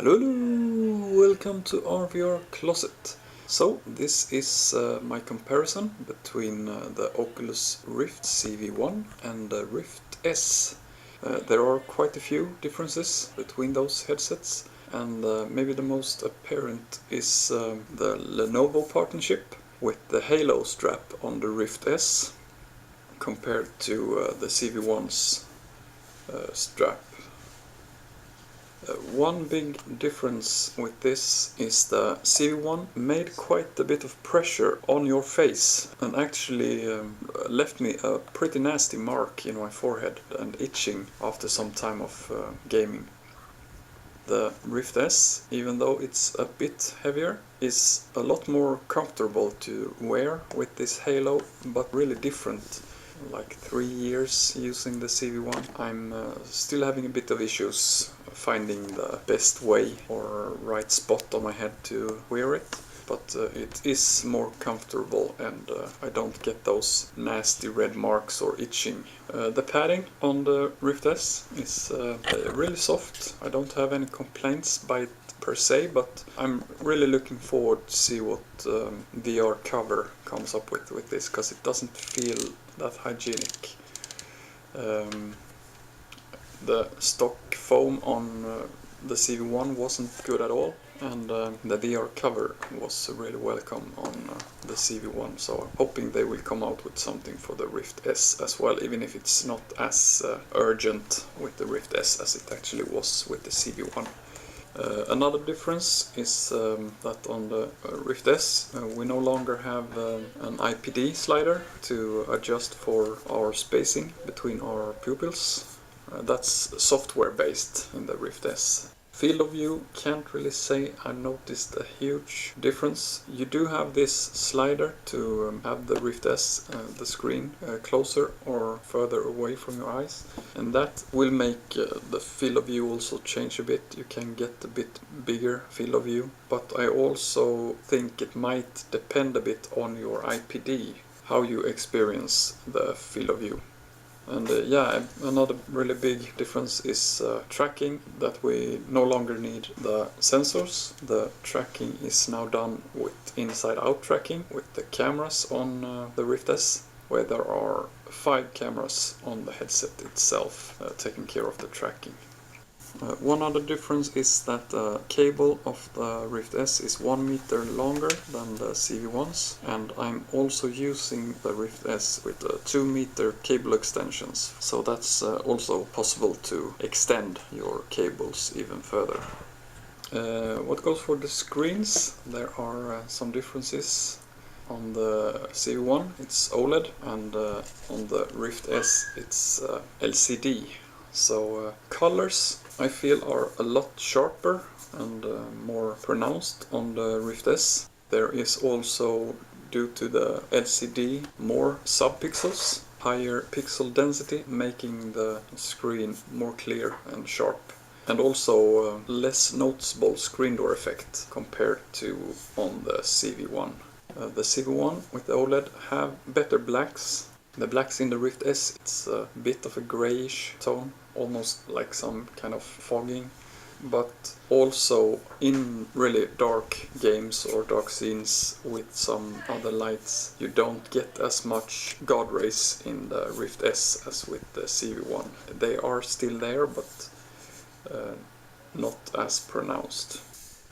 Hello, welcome to RVR Closet. So this is my comparison between the Oculus Rift CV1 and the Rift S. There are quite a few differences between those headsets, and maybe the most apparent is the Lenovo partnership with the Halo strap on the Rift S compared to the CV1's strap. One big difference with this is the CV1 made quite a bit of pressure on your face and actually left me a pretty nasty mark in my forehead and itching after some time of gaming. The Rift S, even though it's a bit heavier, is a lot more comfortable to wear with this Halo, but really different. Like 3 years using the CV1, I'm still having a bit of issues finding the best way or right spot on my head to wear it, but it is more comfortable and I don't get those nasty red marks or itching. The padding on the Rift S is really soft. I don't have any complaints by it per se, but I'm really looking forward to see what VR cover comes up with this, because it doesn't feel that hygienic. The stock foam on the CV1 wasn't good at all, and the VR cover was really welcome on the CV1, so I'm hoping they will come out with something for the Rift S as well, even if it's not as urgent with the Rift S as it actually was with the CV1. Another difference is that on the Rift S we no longer have an IPD slider to adjust for our spacing between our pupils. That's software based in the Rift S. Field of view, can't really say I noticed a huge difference. You do have this slider to have the Rift S, the screen, closer or further away from your eyes, and that will make the field of view also change a bit. You can get a bit bigger field of view, but I also think it might depend a bit on your IPD, how you experience the field of view. And yeah, another really big difference is tracking, that we no longer need the sensors. The tracking is now done with inside-out tracking with the cameras on the Rift S, where there are 5 cameras on the headset itself taking care of the tracking. One other difference is that the cable of the Rift S is 1 meter longer than the CV1's, and I'm also using the Rift S with 2 meter cable extensions, so that's also possible to extend your cables even further. What goes for the screens, there are some differences. On the CV1 it's OLED, and on the Rift S it's LCD. So colors I feel are a lot sharper and more pronounced on the Rift S. There is also, due to the LCD, more subpixels, higher pixel density, making the screen more clear and sharp. And also less noticeable screen door effect compared to on the CV1. The CV1 with the OLED have better blacks. The blacks in the Rift S, it's a bit of a grayish tone, almost like some kind of fogging, but also in really dark games or dark scenes with some other lights, you don't get as much God rays in the Rift S as with the CV1. They are still there, but not as pronounced.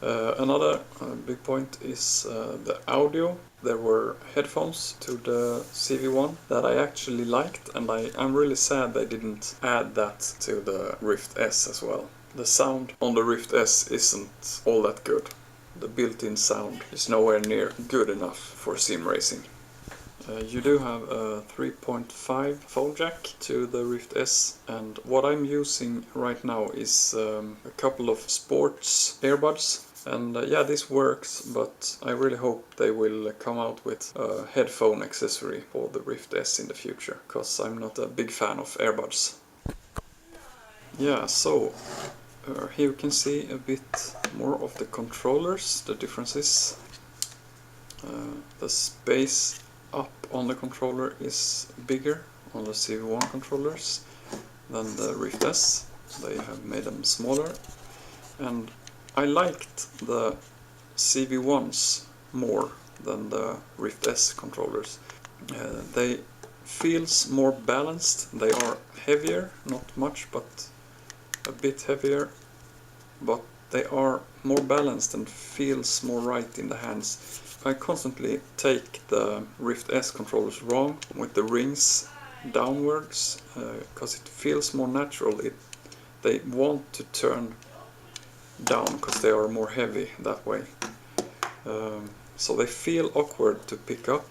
Another big point is the audio. There were headphones to the CV1 that I actually liked, and I'm really sad they didn't add that to the Rift S as well. The sound on the Rift S isn't all that good. The built-in sound is nowhere near good enough for sim racing. You do have a 3.5 phone jack to the Rift S, and what I'm using right now is a couple of sports earbuds. And yeah, this works, but I really hope they will come out with a headphone accessory for the Rift S in the future, because I'm not a big fan of earbuds. Yeah, so here you can see a bit more of the controllers, the differences. The space up on the controller is bigger on the CV1 controllers than the Rift S. They have made them smaller, and I liked the CV1s more than the Rift S controllers. They feels more balanced. They are heavier, not much, but a bit heavier, but they are more balanced and feels more right in the hands. I constantly take the Rift S controllers wrong with the rings downwards, because it feels more natural. They want to turn down because they are more heavy that way. So they feel awkward to pick up,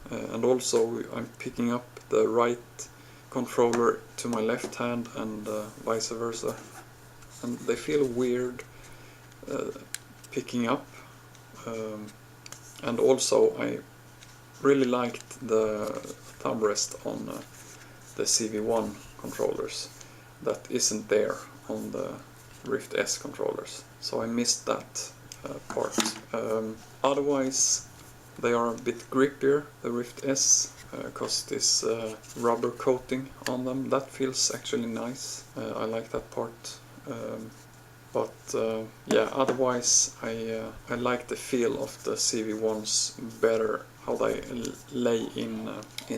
and also I'm picking up the right controller to my left hand and vice versa, and they feel weird picking up. And also I really liked the thumb rest on the CV1 controllers that isn't there on the Rift S controllers, so I missed that part. Otherwise they are a bit grippier, the Rift S, because this rubber coating on them, that feels actually nice. I like that part. Yeah, otherwise I like the feel of the CV1s better, how they lay in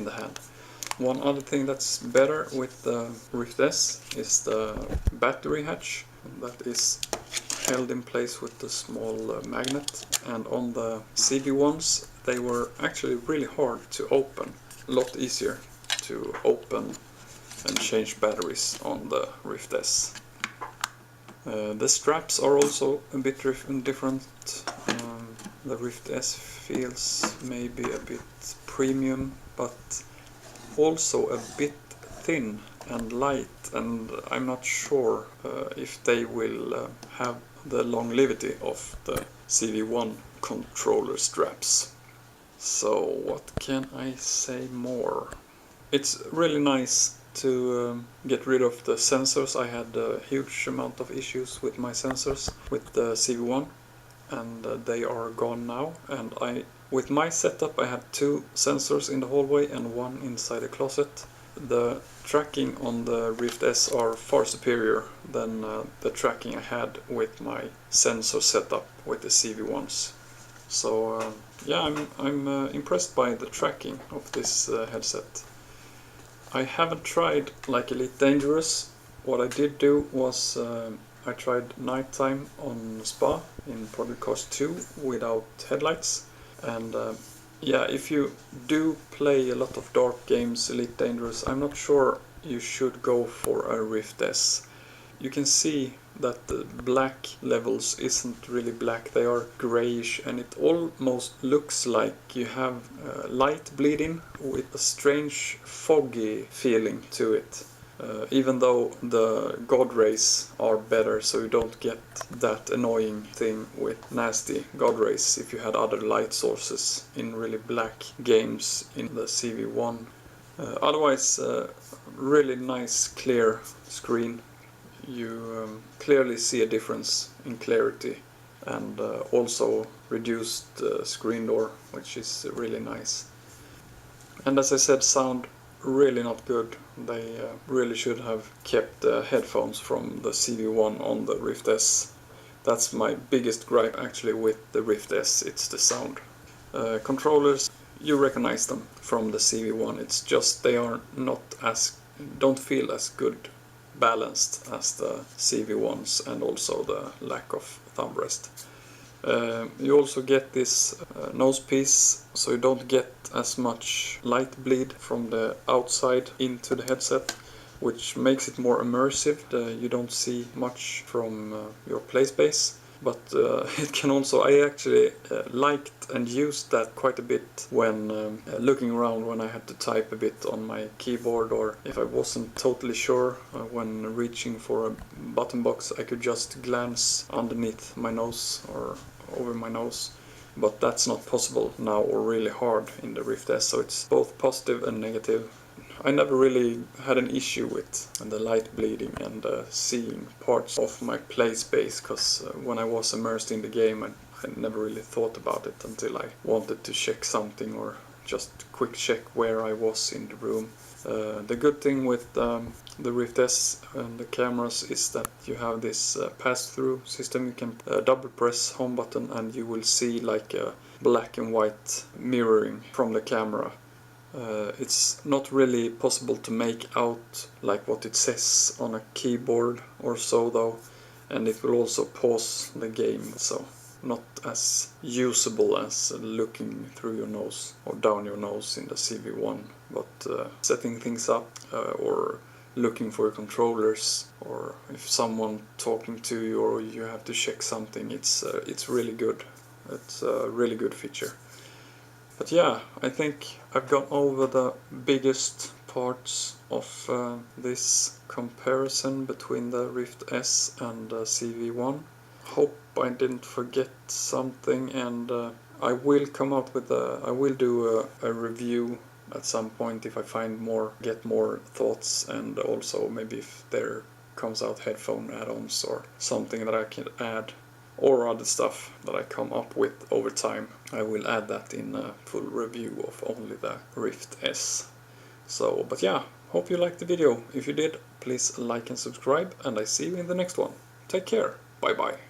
the hand. One other thing that's better with the Rift S is the battery hatch that is held in place with the small magnet, and on the CV1s they were actually really hard to open, a lot easier to open and change batteries on the Rift S. The straps are also a bit different. The Rift S feels maybe a bit premium, but also a bit thin and light, and I'm not sure if they will have the longevity of the CV1 controller straps. So what can I say more? It's really nice to get rid of the sensors. I had a huge amount of issues with my sensors with the CV1, and they are gone now. And with my setup I had 2 sensors in the hallway and 1 inside the closet. The tracking on the Rift S are far superior than the tracking I had with my sensor setup with the CV1s. So yeah, I'm impressed by the tracking of this headset. I haven't tried like Elite Dangerous. What I did do was I tried nighttime on Spa in Project Cars 2 without headlights, and yeah, if you do play a lot of dark games, Elite Dangerous, I'm not sure you should go for a Rift S. You can see that the black levels isn't really black, they are grayish, and it almost looks like you have light bleeding with a strange foggy feeling to it. Even though the God rays are better, so you don't get that annoying thing with nasty God rays if you had other light sources in really black games in the CV1. Otherwise, really nice clear screen. You clearly see a difference in clarity, and also reduced screen door, which is really nice. And as I said, sound really not good. They really should have kept the headphones from the CV1 on the Rift S. That's my biggest gripe actually with the Rift S, it's the sound. Controllers, you recognize them from the CV1, it's just they are not don't feel as good balanced as the CV1s, and also the lack of thumb rest. You also get this nose piece, so you don't get as much light bleed from the outside into the headset, which makes it more immersive. You don't see much from your play space, but it can also, I actually liked and used that quite a bit when looking around when I had to type a bit on my keyboard, or if I wasn't totally sure when reaching for a button box, I could just glance underneath my nose or over my nose. But that's not possible now, or really hard in the Rift S, so it's both positive and negative. I never really had an issue with the light bleeding and seeing parts of my play space, because when I was immersed in the game I never really thought about it until I wanted to check something, or just quick check where I was in the room. The good thing with the Rift S and the cameras is that you have this pass-through system. You can double press home button and you will see like a black and white mirroring from the camera. It's not really possible to make out like what it says on a keyboard or so though, and it will also pause the game, so not as usable as looking through your nose or down your nose in the CV1, but setting things up or looking for controllers, or if someone talking to you or you have to check something, it's really good. It's a really good feature. But yeah, I think I've gone over the biggest parts of this comparison between the Rift S and the CV1. Hope I didn't forget something, and I will come up with I will do a review at some point if I find more, get more thoughts, and also maybe if there comes out headphone add-ons or something that I can add, or other stuff that I come up with over time. I will add that in a full review of only the Rift S. So, but yeah, hope you liked the video. If you did, please like and subscribe, and I see you in the next one. Take care. Bye bye.